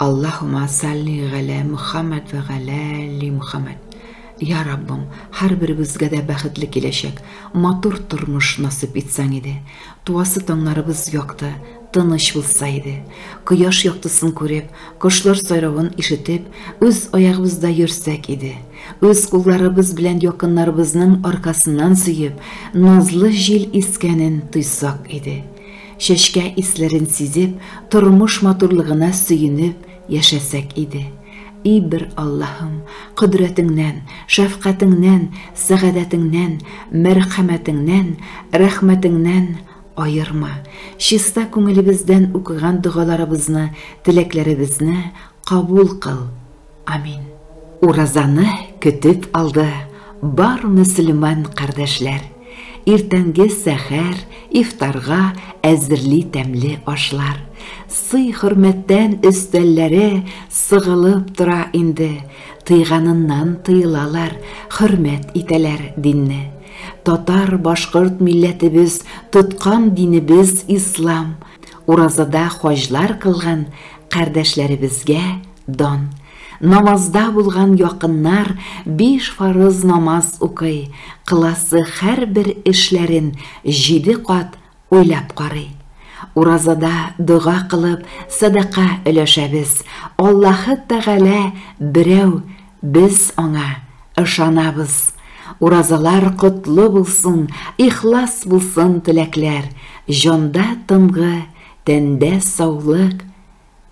Allahumma salli ala Muhammad ve ala ali Muhammad. Ya Rabbim, her biribizge de bәхетле киләчәк, матур тормыш насip итсәң иде. Туасы таңнарыбыз якты, тыныч булса иде. Кояш яктысын күреп, кошлар сайравын ишетеп, үз аягыбызда йөрсәк иде. Үз кулларыбыз белән якыннарыбызның аркасыннан сөеп, назлы җил искәнен тойсак иде. Чәчкә исләрен сизеп, тормыш матурлыгына сөенеп яшәсәк иде. И бер Аллаһым, кудрәтеңнән, шәфкатеңнән, сәгадәтеңнән, мәрхәмәтеңнән, рәхмәтеңнән айырма. Чиста күңелебездән укыган дугаларыбызны, теләкләребезне кабул кыл. Амин. Уразаны көтеп алды бар мөселман кардәшләр. Иртәнге сәхәр, ифтарга әзерли тәмле ашлар. Сый хөрмәттән өстәлләре сыгылып тора инде. Тыйганыннан тыйлалар, хөрмәт итәләр динне. Татар, башкорт милләтебез тоткан динебез ислам. Уразада хаҗлар кылган кардәшләребезгә дан. Намазда булган якыннар 5 фарыз намаз укый, кыласы һәр бер эшләрен 7 кат уйлап карый. Уразада дуга кылып, садака өләшәбез. Аллаһы Тәгалә берәү, без аңа ышанабыз. Уразалар котлы булсын, ихлас булсын теләкләр. Җанда тынгы, тәндә саулык,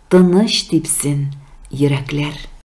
тыныч типсен йөрәкләр.